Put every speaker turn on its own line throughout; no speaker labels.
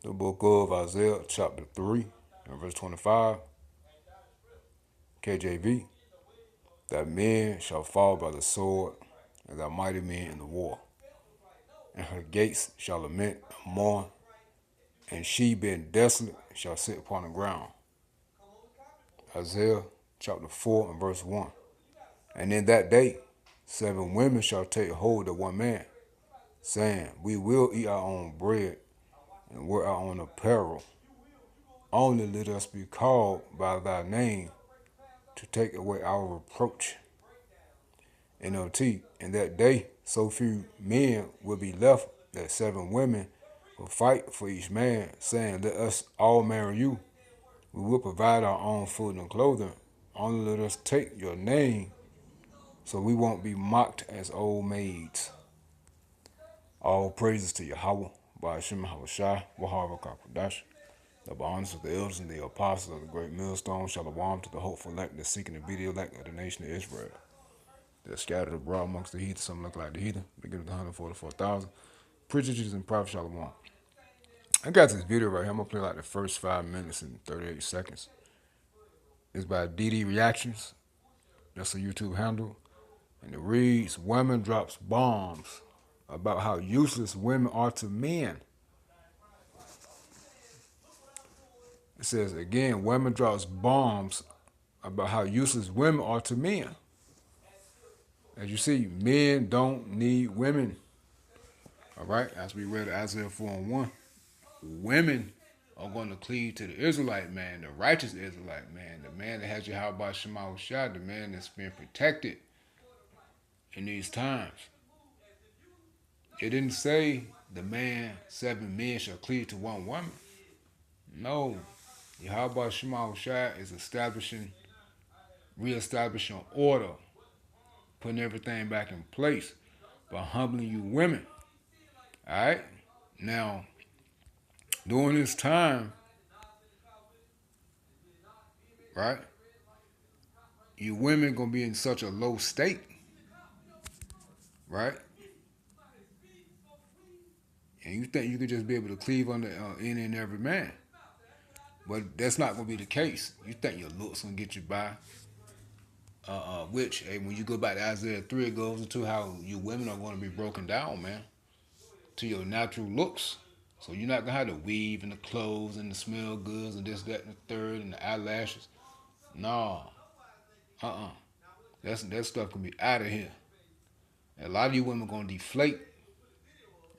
The book of Isaiah, chapter 3, and verse 25, KJV, that men shall fall by the sword, and that mighty men in the war. And her gates shall lament and mourn, and she being desolate shall sit upon the ground. Isaiah chapter 4 and verse 1. And in that day 7 women shall take hold of one man, saying, we will eat our own bread and wear our own apparel. Only let us be called by thy name to take away our reproach. NLT, in that day so few men will be left that 7 women will fight for each man, saying, let us all marry you. We will provide our own food and clothing. Only let us take your name so we won't be mocked as old maids. All praises to Yahweh, by Hashem Hawashai, Wahara Kakodash. The bonds of the elders and the apostles of the great millstone, shalom to the hopeful elect that seeking to be the elect of the nation of Israel. They're scattered abroad amongst the heathen, some look like the heathen. They give it 144,000. Preacher Jesus and Prophet Shalom. I got this video right here. I'm going to play like the first 5 minutes and 38 seconds. It's by DD Reactions. That's a YouTube handle. And it reads, women drops bombs about how useless women are to men. It says, again, women drops bombs about how useless women are to men. As you see, men don't need women. All right, as we read Isaiah 4 and 1, women are going to cleave to the Israelite man, the righteous Israelite man, the man that has Yahweh Shema Shah, the man that's been protected in these times. It didn't say the man, 7 men shall cleave to one woman. No, Yahweh Shema Shah is reestablishing order, putting everything back in place by humbling you women. All right? Now, during this time, right, you women going to be in such a low state, right? And you think you could just be able to cleave under any and every man. But that's not going to be the case. You think your looks going to get you by. Which, hey, when you go back to Isaiah 3, it goes into how you women are going to be broken down, man, to your natural looks. So you're not going to have to weave and the clothes and the smell goods and this, that, and the third and the eyelashes. No. That stuff can be out of here. And a lot of you women are going to deflate.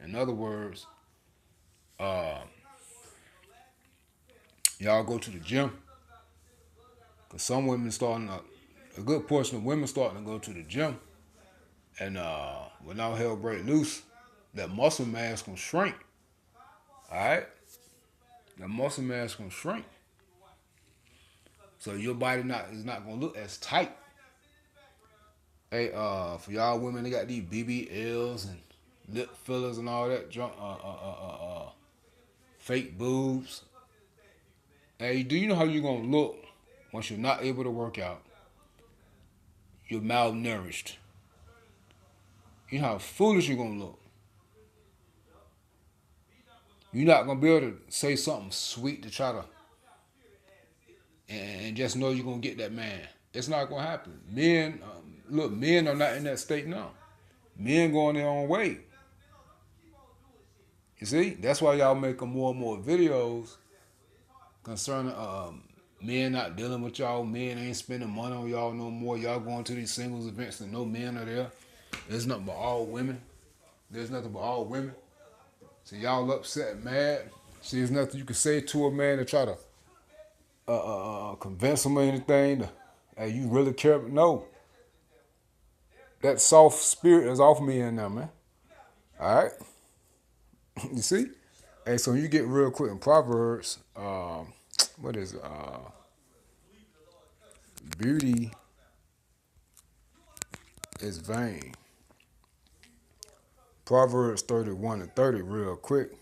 In other words, y'all go to the gym. Because some women a good portion of women starting to go to the gym. And when all hell break loose, that muscle mass gonna shrink. Alright? That muscle mass gonna shrink. So your body is not gonna look as tight. Hey, for y'all women, they got these BBLs and lip fillers and all that junk, fake boobs. Hey, do you know how you're gonna look once you're not able to work out? You're malnourished. You know how foolish you're gonna look. You're not gonna be able to say something sweet to try to and just know you're gonna get that man. It's not gonna happen. Men, men are not in that state now. Men going their own way. You see, that's why y'all making more and more videos concerning men not dealing with y'all. Men ain't spending money on y'all no more. Y'all going to these singles events and no men are there. There's nothing but all women. There's nothing but all women. So y'all upset, mad. See, there's nothing you can say to a man to try to convince him of anything. Hey, you really care? No. That soft spirit is off me in there, man. All right? You see? Hey, so you get real quick in Proverbs, what is it? Beauty is vain. Proverbs 31 and 30 real quick.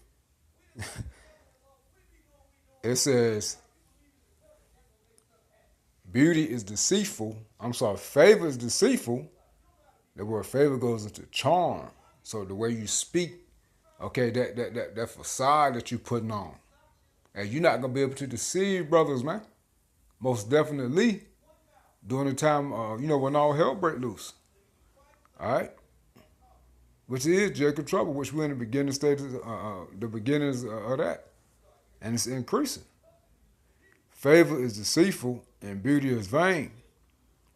It says, beauty is deceitful. Favor is deceitful. The word favor goes into charm. So the way you speak, okay, that facade that you're putting on, And you're not gonna be able to deceive brothers, man. Most definitely during the time, when all hell break loose. All right, which is Jacob trouble, which we're in the beginning stages, the beginnings of that, and it's increasing. Favor is deceitful and beauty is vain.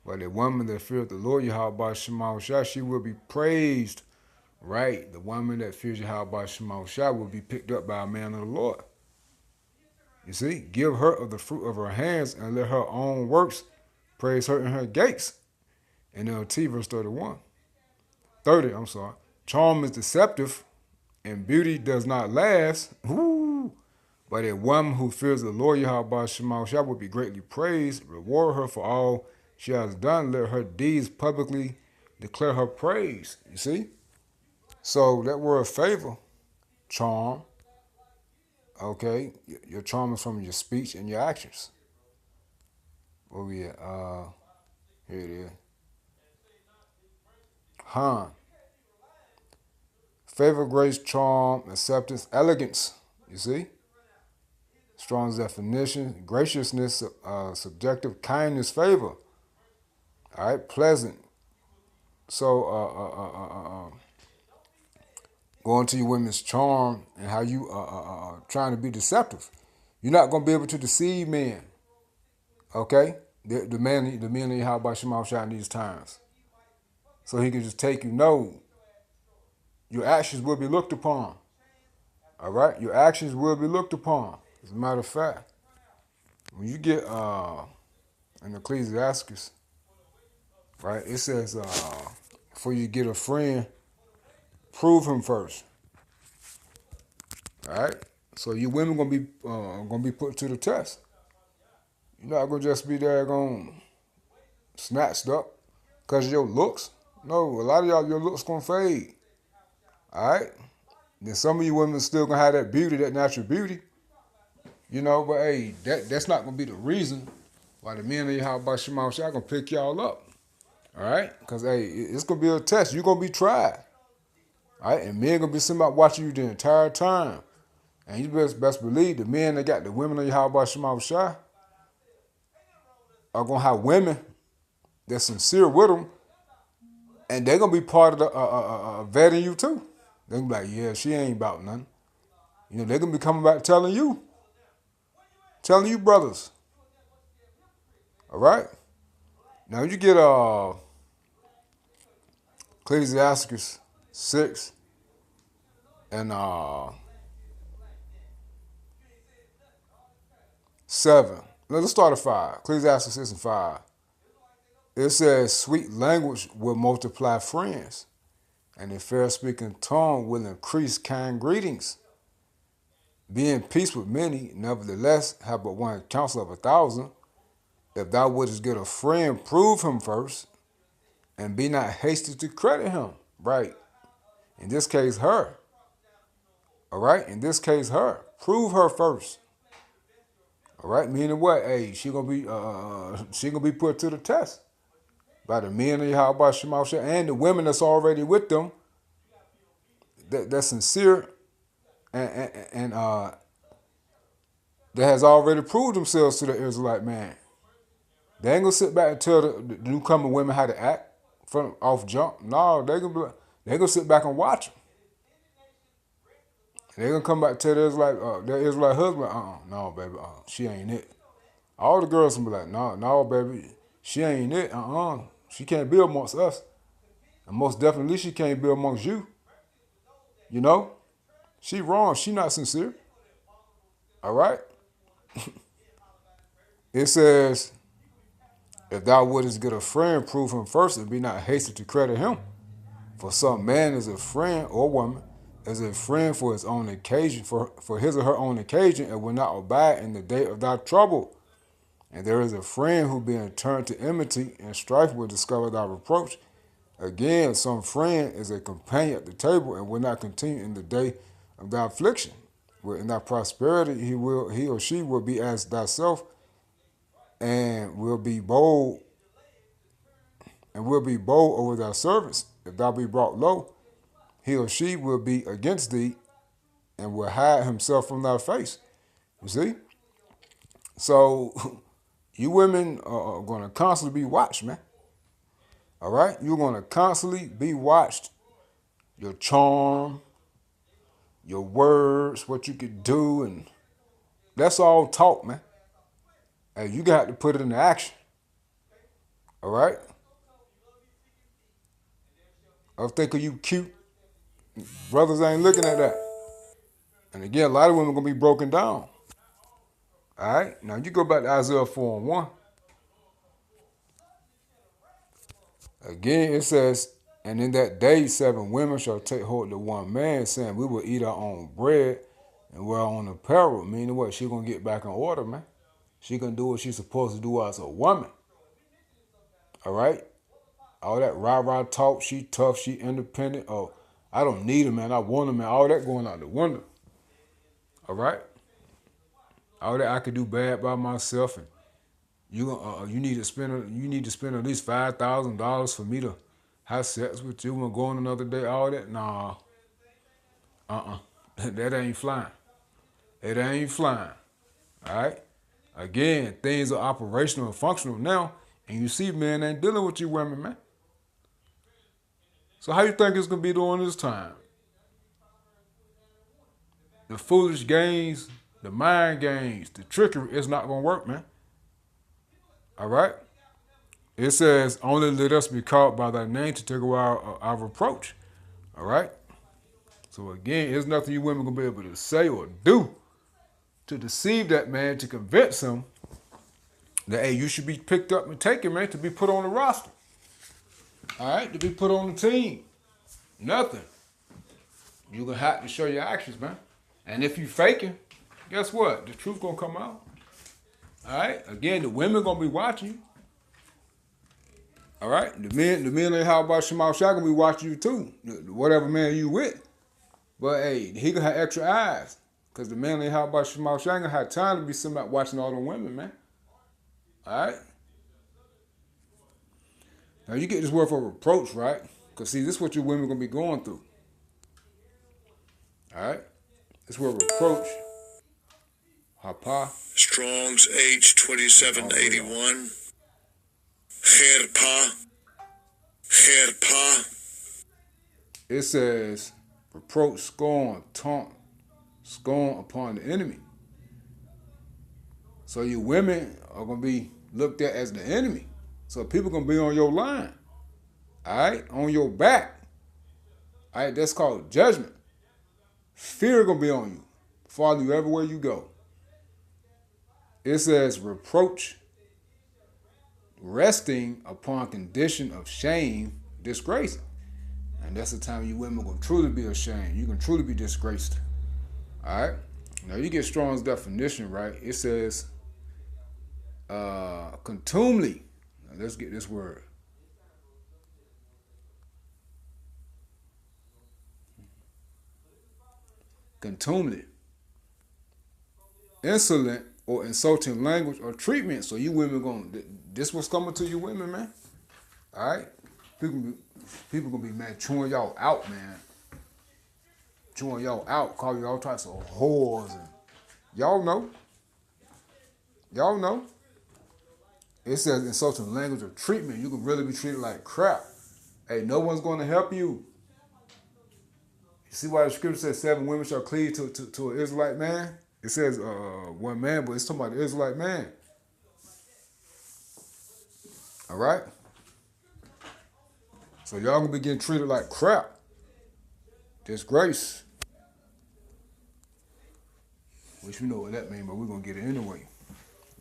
But the woman that feareth the Lord Yahweh Shema Shah, she will be praised. Right, the woman that fears Yahweh Shema Shah will be picked up by a man of the Lord. You see, give her of the fruit of her hands and let her own works praise her in her gates. NLT verse 31. 30, I'm sorry. Charm is deceptive and beauty does not last. Ooh. But a woman who fears the Lord Yahweh Shema Shah will be greatly praised. Reward her for all she has done. Let her deeds publicly declare her praise. You see? So that word favor, charm, okay, your charm is from your speech and your actions. Where we at? Here it is. Han. Favor, grace, charm, acceptance, elegance. You see? Strong's definition. Graciousness, subjective, kindness, favor. All right, pleasant. So, going to your women's charm and how you trying to be deceptive. You're not going to be able to deceive men. Okay? The men of Yahweh Shema Shah in these times. So he can just take you. No. Your actions will be looked upon. All right? Your actions will be looked upon. As a matter of fact, when you get in Ecclesiastes, right, it says, before you get a friend, prove him first. All right? So your women gonna be put to the test. You're not gonna just be there going snatched up because of your looks. No, a lot of y'all, your looks gonna fade. All right? Then some of you women still gonna have that beauty, that natural beauty. But hey, that's not gonna be the reason why the men of Yahweh Shema Shah gonna pick y'all up. All right? Because hey, it's gonna be a test. You're gonna be tried. All right? And men gonna be sitting out watching you the entire time. And you best believe the men that got the women of Yahweh Shema Shah are gonna have women that's sincere with them, and they're gonna be part of the vetting you too. They're gonna be like, yeah, she ain't about nothing. They're gonna be coming back telling you brothers. All right. Now you get Ecclesiastes 6 and 7. Let's start at 5. Ecclesiastes 6 and 5. It says, sweet language will multiply friends, and a fair speaking tongue will increase kind greetings. Be in peace with many, nevertheless, have but one counsel of 1,000. If thou wouldest get a friend, prove him first, and be not hasty to credit him. Right. In this case, her. All right. In this case, her. Prove her first. All right. Meaning what? Hey, she gonna be put to the test by the men of Yahweh Shema Shah and the women that's already with them. That's sincere and that has already proved themselves to the Israelite man. They ain't gonna sit back and tell the newcomer women how to act from off jump. No, they gonna sit back and watch them. They gonna come back and tell their Israelite husband, no, baby, she ain't it. All the girls gonna be like, no, baby, she ain't it. She can't be amongst us, and most definitely she can't be amongst you. She wrong. She not sincere. All right. It says, if thou wouldest get a friend, prove him first, and be not hasty to credit him. For some man is a friend or woman is a friend for his own occasion, for his or her own occasion, and will not abide in the day of thy trouble. And there is a friend who being turned to enmity and strife will discover thy reproach. Again, some friend is a companion at the table and will not continue in the day of thy affliction. Where in thy prosperity he or she will be as thyself, and will be bold over thy servants. If thou be brought low, he or she will be against thee and will hide himself from thy face. You see? So you women are going to constantly be watched, man. All right? You're going to constantly be watched. Your charm, your words, what you could do, and that's all talk, man. And you got to put it into action. All right? I think of you cute. Brothers ain't looking at that. And again, a lot of women are going to be broken down. All right? Now, you go back to Isaiah 4 and 1. Again, it says, and in that day 7 women shall take hold of one man, saying, we will eat our own bread and wear our own apparel. Meaning what? She going to get back in order, man. She going to do what she's supposed to do as a woman. All right? All that rah-rah talk, she tough, she independent. Oh, I don't need a man, I want a man. All that going out the window. All right? All that I could do bad by myself, and you need to spend at least $5,000 for me to have sex with you and go on another day. All that, nah, that ain't flying. It ain't flying. All right. Again, things are operational and functional now, and you see, men ain't dealing with you women, man. So how you think it's gonna be during this time? The foolish games, the mind games, the trickery is not gonna work, man. All right. It says, only let us be caught by thy name to take away our reproach. All right? So again, there's nothing you women going to be able to say or do to deceive that man, to convince him that, hey, you should be picked up and taken, man, to be put on the roster. All right? To be put on the team. Nothing. You're going to have to show your actions, man. And if you faking, guess what? The truth going to come out. All right? Again, the women going to be watching you. All right, the men ain't how about Shemal Shah gonna be watching you too, whatever man you with. But hey, he gonna have extra eyes, cause the man ain't how about Shemal Shah gonna have time to be somebody watching all them women, man. All right. Now you get this word for reproach, right? Cause see, this is what your women gonna be going through. All right, this word reproach. Hapa.
Strong's H2781. Kherpa.
It says reproach, scorn, taunt, scorn upon the enemy. So you women are gonna be looked at as the enemy. So people gonna be on your line. All right, on your back. All right, that's called judgment. Fear gonna be on you, follow you everywhere you go. It says reproach, resting upon condition of shame, disgrace. And that's the time you women gonna truly be ashamed. You can truly be disgraced. All right. Now you get Strong's definition, right? It says contumely. Now let's get this word. Contumely. Insolent or insulting language or treatment. So you women gonna, this what's coming to you women, man. All right. People gonna be, man, chewing y'all out, man. Chewing y'all out, calling you all types of whores, and y'all know. Y'all know. It says insulting language or treatment. You can really be treated like crap. Hey, no one's going to help you. You see why the scripture says 7 women shall cleave to an Israelite man? It says one man, but it's talking about the Israelite man. All right? So y'all going to be getting treated like crap. Disgrace. Which you know what that means, but we're going to get it anyway.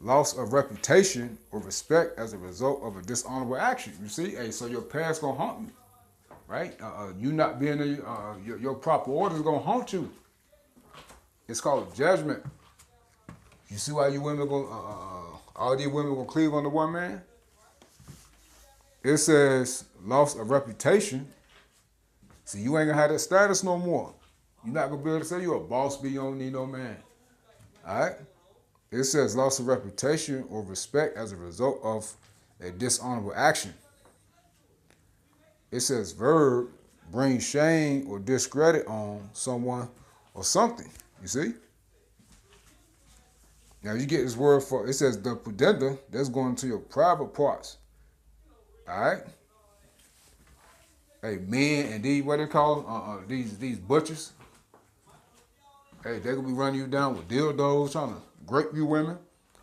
Loss of reputation or respect as a result of a dishonorable action. You see? Hey, so your past going to haunt you. Right? You not being your proper order is going to haunt you. It's called judgment. You see why you women going all these women going to cleave on the one man? It says loss of reputation. See, you ain't going to have that status no more. You're not going to be able to say you're a boss, but you don't need no man. All right? It says loss of reputation or respect as a result of a dishonorable action. It says verb, bring shame or discredit on someone or something. You see? Now you get this word for, it says the pudenda, that's going to your private parts. Alright? Hey, men and these, what they call them? These butchers. Hey, they gonna be running you down with dildos, trying to grape you women.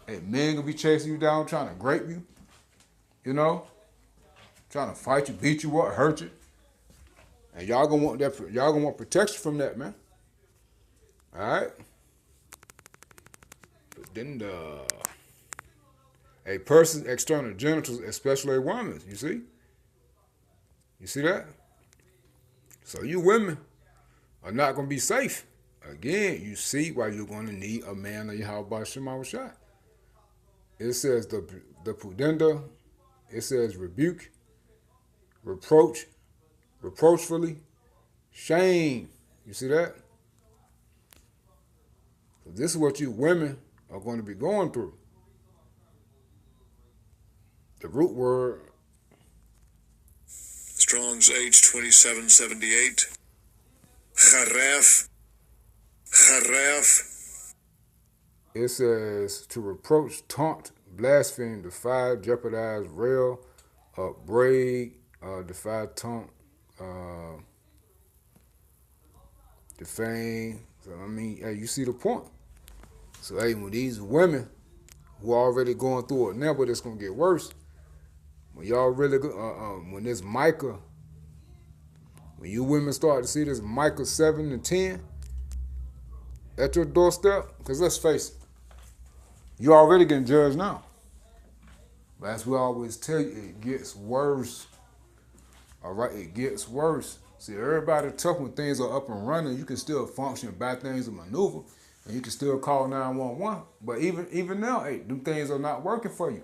Hey, men gonna be chasing you down, trying to grape you. You know? Trying to fight you, beat you up, hurt you. And y'all gonna want that, y'all gonna want protection from that, man. Alright? But then a person's external genitals, especially a woman's, you see? You see that? So you women are not going to be safe. Again, you see why you're going to need a man of Yahweh Shema Shai. It says the pudenda, it says rebuke, reproach, reproachfully, shame. You see that? So this is what you women are going to be going through. The root word,
Strong's H2778. Charef. Charef.
it says to reproach, taunt, blaspheme, defy, jeopardize, rail, upbraid, defy, taunt, defame. So I mean, hey, you see the point. So hey, when these women who are already going through it now, but it's gonna get worse. When y'all really when this Micah, when you women start to see this Micah 7 and 10 at your doorstep, because let's face it, you already getting judged now. But as we always tell you, it gets worse. All right, it gets worse. See, everybody tough when things are up and running. You can still function, bad things and maneuver, and you can still call 911. But even now, hey, them things are not working for you.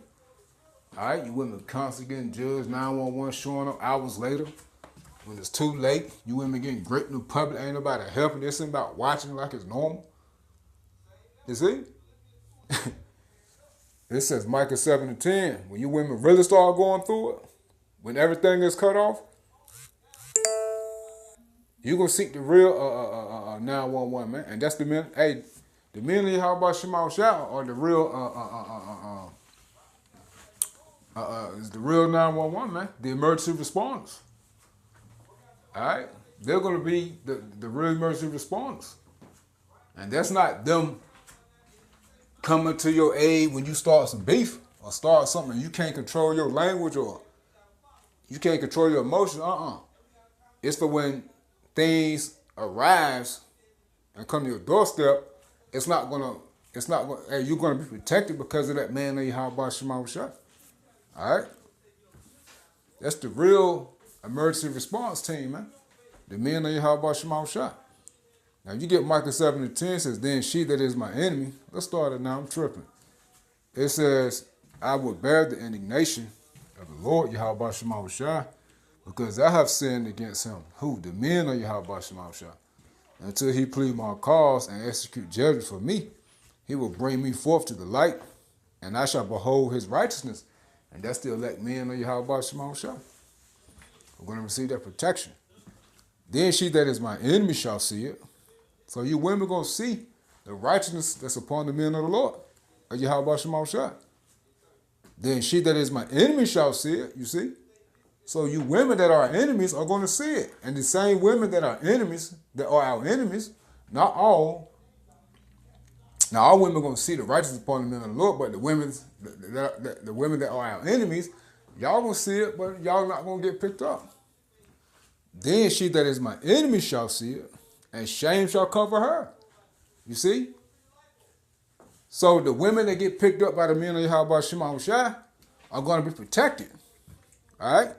All right, you women constantly getting judged, 911 showing up hours later. When it's too late, you women getting gripped in the public, ain't nobody helping. This ain't about watching like it's normal. You see? It says Micah 7 and 10. When you women really start going through it, when everything is cut off, you're going to seek the real 911, man. And that's the men, hey, the men of Yahweh Shema Shah are the real, is the real 911, man. The emergency responders. All right? They're going to be the real emergency responders. And that's not them coming to your aid when you start some beef or start something you can't control your language or you can't control your emotions. It's for when things arise and come to your doorstep. Hey, you're gonna be protected because of that man of Yahweh Shema Shah. All right? That's the real emergency response team, man. The men of Yahweh Shema Shah. Now you get Micah 7 and 10 says, then she that is my enemy. Let's start it now. I'm tripping. It says, I will bear the indignation of the Lord Yahweh Shema Shah, because I have sinned against him. Who? The men of Yahweh Shema Shah. Until he plead my cause and execute judgment for me, he will bring me forth to the light, and I shall behold his righteousness. And that's the elect men of Yahweh Shema Shah. We're going to receive that protection. Then she that is my enemy shall see it. So you women going to see the righteousness that's upon the men of the Lord, of Yahweh Shema Shah. Then she that is my enemy shall see it, you see. So you women that are our enemies are going to see it. And the same women that are enemies, that are our enemies, not all. Now all women are going to see the righteousness upon the men of the Lord, but the women that are our enemies, y'all going to see it, but y'all not going to get picked up. Then she that is my enemy shall see it, and shame shall cover her. You see? So the women that get picked up by the men of Yahweh Shema Shai are going to be protected. All right?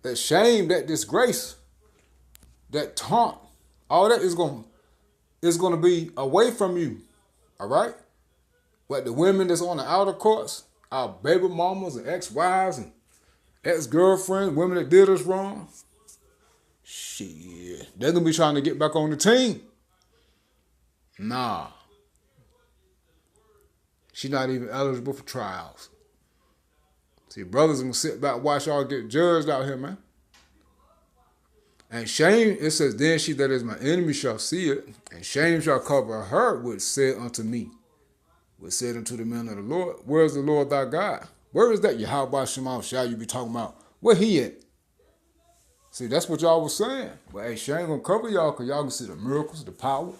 That shame, that disgrace, that taunt, all that is going to be away from you. All right? But the women that's on the outer courts, our baby mamas and ex-wives and ex-girlfriends, women that did us wrong, shit, they're going to be trying to get back on the team. Nah. She's not even eligible for trials. See, brothers going to sit back and watch y'all get judged out here, man. And shame, it says, then she that is my enemy shall see it, and shame shall cover her which said unto me. was said unto the men of the Lord, where is the Lord thy God? Where is that Yahweh Shema shall you be talking about? Where he at? See, that's what y'all was saying. But hey, she ain't gonna cover y'all because y'all can see the miracles, the power.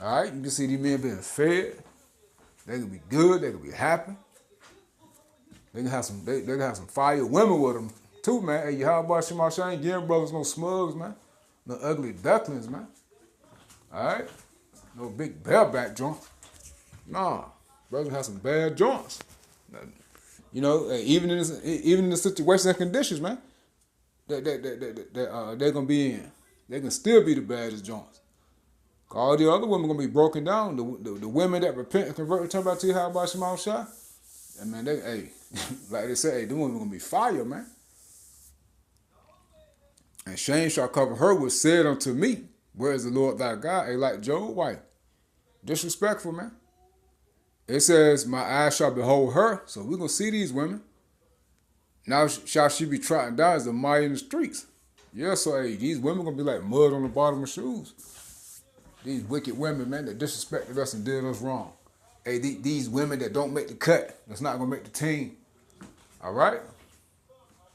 All right, you can see these men being fed. They can be good. They can be happy. They can have some. They can have some fire women with them too, man. Hey, Yahweh Shema Shah ain't giving brothers no smugs, man. No ugly ducklings, man. All right, no big bareback joints. Nah, brothers have some bad joints. You know, even in the situation and conditions, man, that they're gonna be in, they can still be the baddest joints. All the other women gonna be broken down. The women that repent and convert and turn back to you, how about Shema Shah? And man, they hey, like they say, hey, the women gonna be fire, man. And shame shall cover her which said unto me, where is the Lord thy God? Hey, like Job wife. Disrespectful, man. It says, my eyes shall behold her. So we're gonna see these women. Now shall she be trodden down as the mighty in the streets. Yeah, so hey, these women gonna be like mud on the bottom of shoes. These wicked women, man, that disrespected us and did us wrong. Hey, these women that don't make the cut, that's not gonna make the team. All right?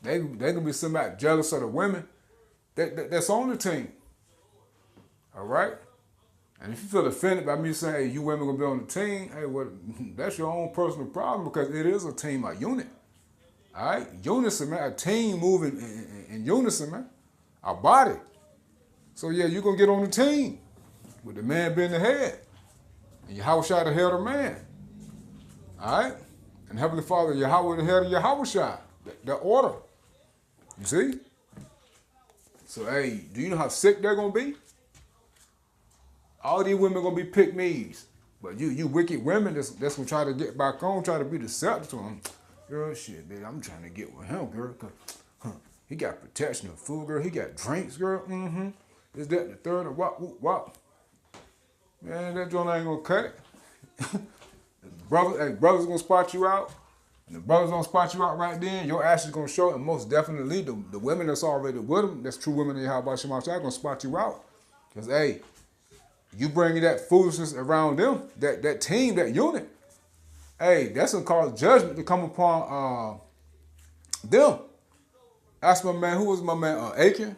They gonna be somebody jealous of the women that's on the team. All right? And if you feel offended by me saying, hey, you women gonna be on the team, hey, well, that's your own personal problem because it is a team, a unit. All right? Unison, man. A team moving in unison, man. A body. So, yeah, you're going to get on the team with the man being the head. And Yahweh Shai the head of man. All right? And Heavenly Father, Yahweh the head of Yahweh Shai. That order. You see? So, hey, do you know how sick they're going to be? All these women going to be pick-me's. But you wicked women that's going to try to get back on, try to be deceptive to them. Girl, shit, baby, I'm trying to get with him, girl. He got protection of food, girl. He got drinks, girl. Mm-hmm. Is that the third? Wop. Man, that joint ain't gonna cut it. Brothers gonna spot you out. And the brothers gonna spot you out right then. Your ass is gonna show, and most definitely the women that's already with them, that's true women in Yahweh Shema Shai, gonna spot you out. Because, hey, you bringing that foolishness around them, that team, that unit. Hey, that's gonna cause judgment to come upon them. That's my man. Who was my man? Achan,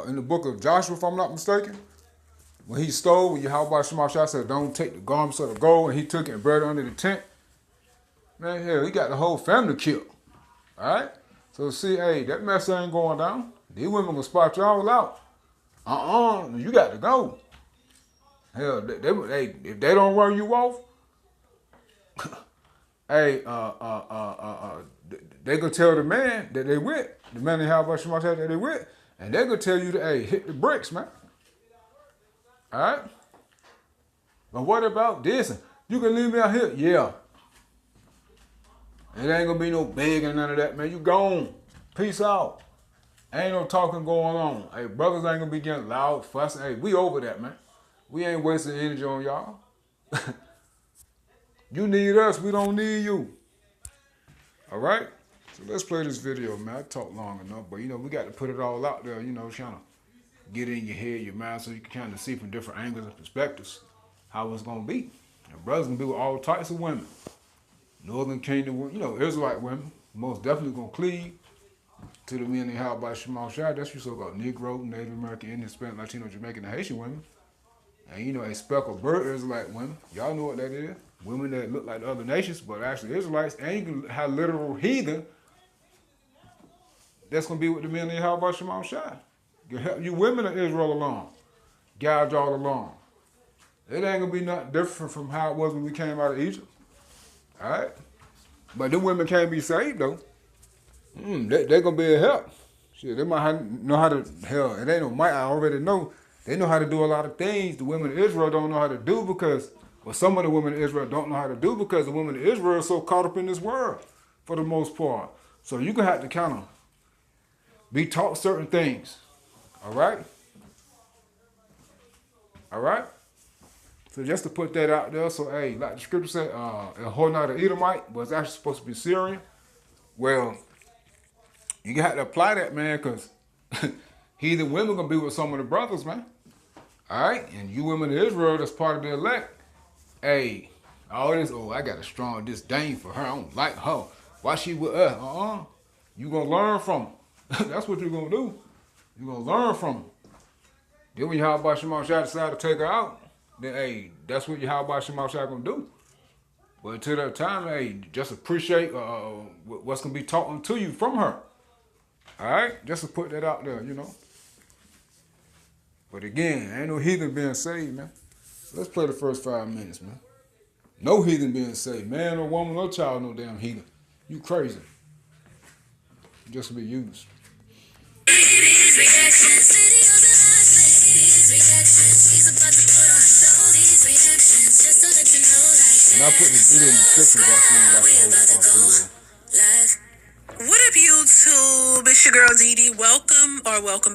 in the book of Joshua, if I'm not mistaken. When he stole, when Yahweh Shema Shai said, "Don't take the garments of the gold," and he took it and buried it under the tent. Man, hell, he got the whole family killed. All right. So see, hey, that mess ain't going down. These women gonna spot y'all out. You got to go. Hell, they if they don't run you off. Hey, they gonna tell the man that they with, the man they have about Shema that they with, and they gonna tell you to, hey, hit the bricks, man. All right. But what about this? You can leave me out here, yeah. It ain't gonna be no begging, none of that, man. You gone. Peace out. Ain't no talking going on. Hey, brothers ain't gonna be getting loud, fussing. Hey, we over that, man. We ain't wasting energy on y'all. You need us, we don't need you. All right? So let's play this video, man. I talked long enough, but, we got to put it all out there, trying to get it in your head, your mind, so you can kind of see from different angles and perspectives how it's going to be. And brothers going to be with all types of women. Northern Kingdom, Israelite women, most definitely going to cleave to the men they have by Shema Shai. That's your so-called Negro, Native American, Indian, Hispanic, Latino, Jamaican, and Haitian women. And, a speckled bird Israelite women. Y'all know what that is. Women that look like the other nations, but actually Israelites. And you can have literal heathen that's going to be with the men in Yahweh Shema Shai. Help you women of Israel along. Guide y'all along. It ain't going to be nothing different from how it was when we came out of Egypt. All right? But them women can't be saved, though. They going to be a help. Shit, they might know how to, hell, it ain't no might, I already know. They know how to do a lot of things the women of Israel don't know how to do because, well, some of the women of Israel don't know how to do because the women of Israel are so caught up in this world for the most part. So you're going to have to kind of be taught certain things. All right? All right? So just to put that out there, so, hey, like the scripture said, Honai the Edomite was actually supposed to be Syrian. Well, you have to apply that, man, because heathen women going to be with some of the brothers, man. All right? And you women of Israel that's part of the elect, hey, All this, oh, I got a strong disdain for her. I don't like her. Why she with us? You gonna learn from her. That's what you're gonna do. You gonna learn from her. Then when Yahweh Shema Shai decide to take her out, then hey, that's what Yahweh Shema Shai gonna do. But until that time, hey, just appreciate what's gonna be taught to you from her. All right, just to put that out there, you know. But again, ain't no heathen being saved, man. Let's play the first 5 minutes, man. No heathen being saved, man or woman or child, no damn heathen. You crazy? Just to be used. And I put this video in the description box when you watch the whole video.
What up, YouTube? It's your girl Dee Dee. Welcome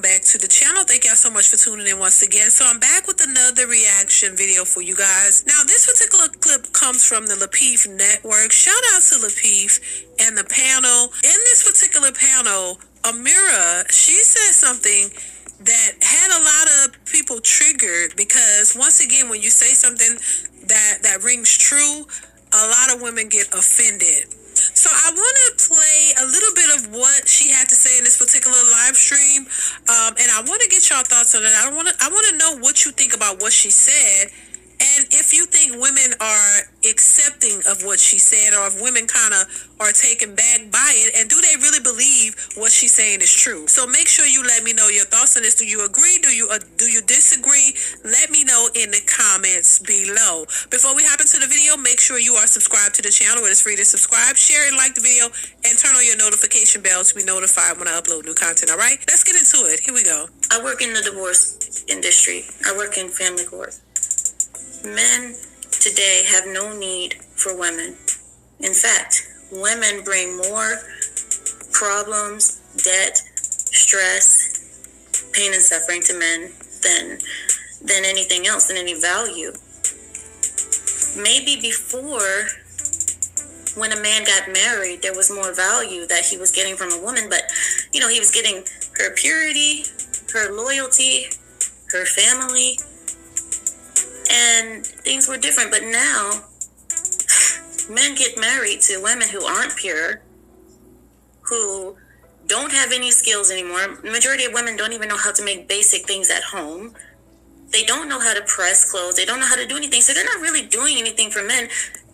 back to the channel. Thank y'all so much for tuning in once again. So I'm back with another reaction video for you guys. Now, this particular clip comes from the Lapeef Network. Shout out to Lapeef and the panel. In this particular panel, Amira, she said something that had a lot of people triggered because, once again, when you say something that rings true, a lot of women get offended. So I want to play a little bit of what she had to say in this particular live stream, and I want to get y'all thoughts on it. I want to know what you think about what she said, and if you think women are accepting of what she said, or if women kind of are taken back by it, and do they really believe what she's saying is true? So make sure you let me know your thoughts on this. Do you agree? Do you disagree? Let me know in the comments below. Before we hop into the video, make sure you are subscribed to the channel. It is free to subscribe, share, and like the video, and turn on your notification bell to be notified when I upload new content. All right, let's get into it. Here we go.
I work in the divorce industry. I work in family court. Men today have no need for women. In fact, women bring more problems, debt, stress, pain and suffering to men than anything else, than any value. Maybe before, when a man got married, there was more value that he was getting from a woman, but he was getting her purity, her loyalty, her family, and things were different. But now, men get married to women who aren't pure, who don't have any skills anymore. The majority of women don't even know how to make basic things at home. They don't know how to press clothes. They don't know how to do anything. So they're not really doing anything for men.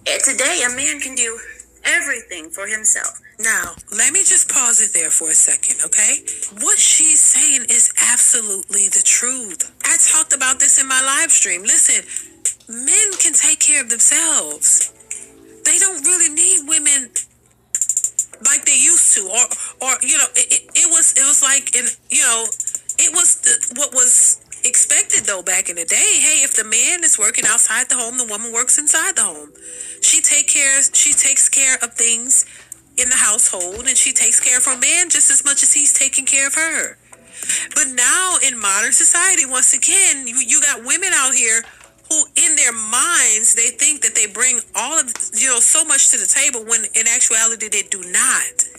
Today, a man can do everything for himself.
Now, let me just pause it there for a second, okay? What she's saying is absolutely the truth. I talked about this in my live stream. Listen, men can take care of themselves. They don't really need women like they used to, or it was like, it was what was expected though back in the day. Hey, if the man is working outside the home, the woman works inside the home. She takes care of things in the household, and she takes care of her man just as much as he's taking care of her. But now in modern society, once again, you got women out here who in their minds, they think that they bring all of, so much to the table, when in actuality they do not.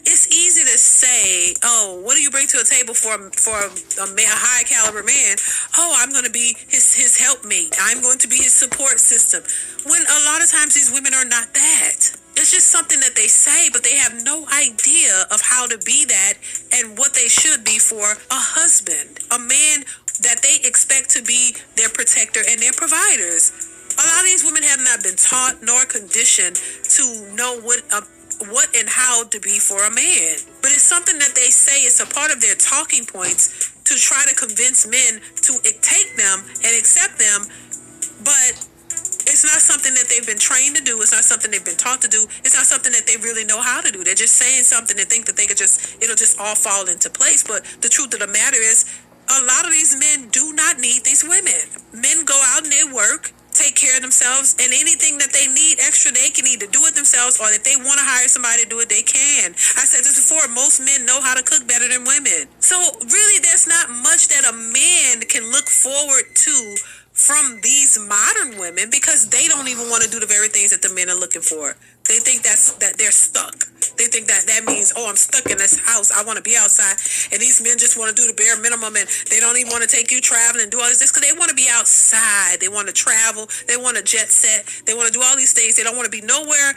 It's easy to say, oh, what do you bring to a table for a high caliber man? Oh, I'm going to be his helpmate. I'm going to be his support system. When a lot of times these women are not that. It's just something that they say, but they have no idea of how to be that and what they should be for a husband, a man that they expect to be their protector and their providers. A lot of these women have not been taught nor conditioned to know what and how to be for a man. But it's something that they say is a part of their talking points to try to convince men to take them and accept them. But it's not something that they've been trained to do. It's not something they've been taught to do. It's not something that they really know how to do. They're just saying something and think that it'll just all fall into place. But the truth of the matter is, a lot of these men do not need these women. Men go out and they work, take care of themselves, and anything that they need extra, they can either do it themselves, or if they want to hire somebody to do it, they can. I said this before, most men know how to cook better than women. So really, there's not much that a man can look forward to from these modern women, because they don't even want to do the very things that the men are looking for. They think that they're stuck. They think that means, oh, I'm stuck in this house. I want to be outside. And these men just want to do the bare minimum, and they don't even want to take you traveling and do all this because they want to be outside. They want to travel. They want to jet set. They want to do all these things. They don't want to be nowhere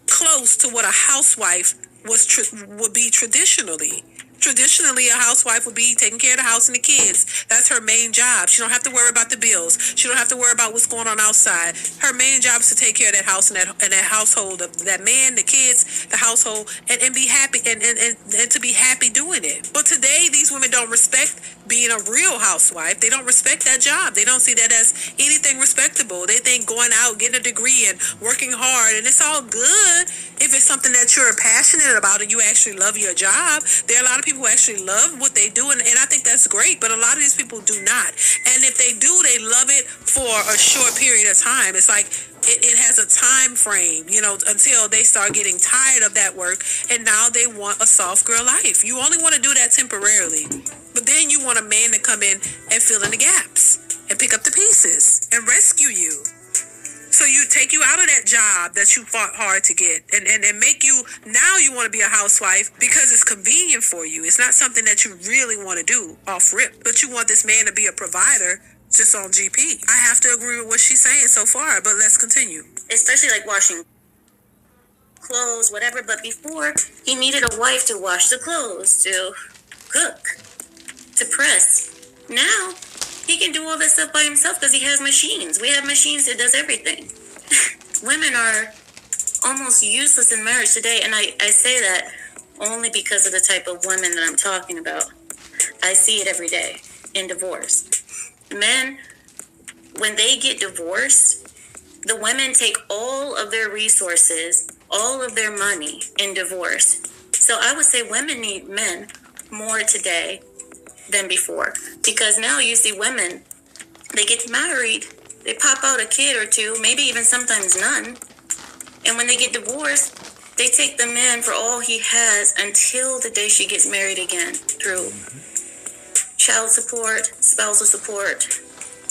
close to what a housewife would be traditionally. Traditionally, a housewife would be taking care of the house and the kids. That's her main job. She don't have to worry about the bills. She don't have to worry about what's going on outside. Her main job is to take care of that house and that household, of that man, the kids, the household, and be happy and to be happy doing it. But today, these women don't respect being a real housewife. They don't respect that job. They don't see that as anything respectable. They think going out, getting a degree, and working hard, and it's all good if it's something that you're passionate about and you actually love your job. There are a lot of people who actually love what they do, and I think that's great, but a lot of these people do not. And if they do, they love it for a short period of time. It's like it has a time frame, until they start getting tired of that work, and now they want a soft girl life. You only want to do that temporarily, but then you want a man to come in and fill in the gaps and pick up the pieces and rescue you. So you take you out of that job that you fought hard to get and make you, now you want to be a housewife because it's convenient for you. It's not something that you really want to do off rip, but you want this man to be a provider just on GP. I have to agree with what she's saying so far, but let's continue.
Especially like washing clothes, whatever. But before, he needed a wife to wash the clothes, to cook, to press. Now, he can do all this stuff by himself because he has machines. We have machines that does everything. Women are almost useless in marriage today, and I say that only because of the type of women that I'm talking about. I see it every day in divorce. Men, when they get divorced, the women take all of their resources, all of their money in divorce. So I would say women need men more today than before, because now you see women, they get married, they pop out a kid or two, maybe even sometimes none, and when they get divorced, they take the man for all he has until the day she gets married again, through child support, spousal support,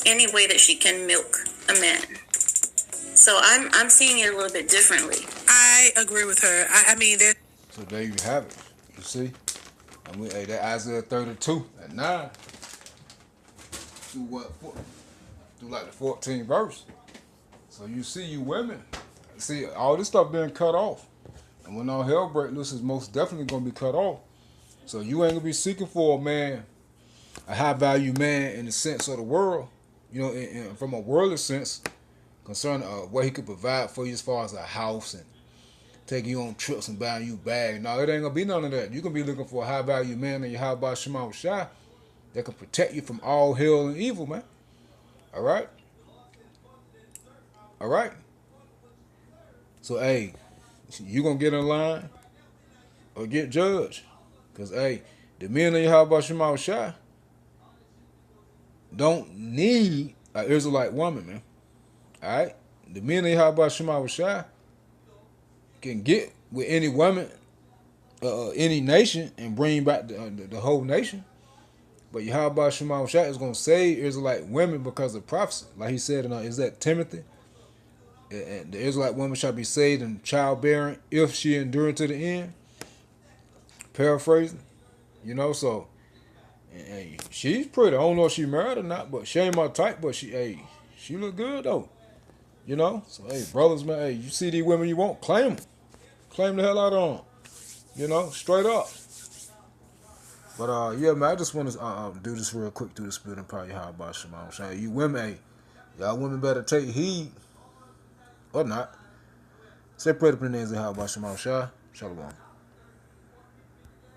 any way that she can milk a man. So I'm seeing it a little bit differently.
I agree with her. I mean,
So there you have it. You see? And that Isaiah 32 at 9 through through like the 14th verse. So you see, you women, see all this stuff being cut off, and when all hell breaks loose, is most definitely gonna be cut off. So you ain't gonna be seeking for a man, a high value man in the sense of the world, from a worldly sense, concerning what he could provide for you as far as a house and taking you on trips and buying you bags. No, it ain't gonna be none of that. You can be looking for a high value man in your house by Shema Shai that can protect you from all hell and evil, man. All right. So hey, you gonna get in line or get judged, cause hey, the men in your house by Shema Shai don't need an Israelite woman, man. All right, the men in your house by Shema Shai can get with any woman, any nation, and bring back the whole nation. But Yahweh Shema Shai is going to save Israelite women because of prophecy. Like he said, is that Timothy? And the Israelite woman shall be saved in childbearing if she endure to the end. Paraphrasing. So and she's pretty. I don't know if she married or not, but she ain't my type, but she look good though. So hey, brothers, man, hey, you see these women you want, claim them. Claim the hell out of them. Straight up. But yeah, man, I just want to do this real quick through the spirit and probably how about Shema Shai. You women, hey, y'all women better take heed or not. Say pray to the names of how about Shema Shai. Shalom.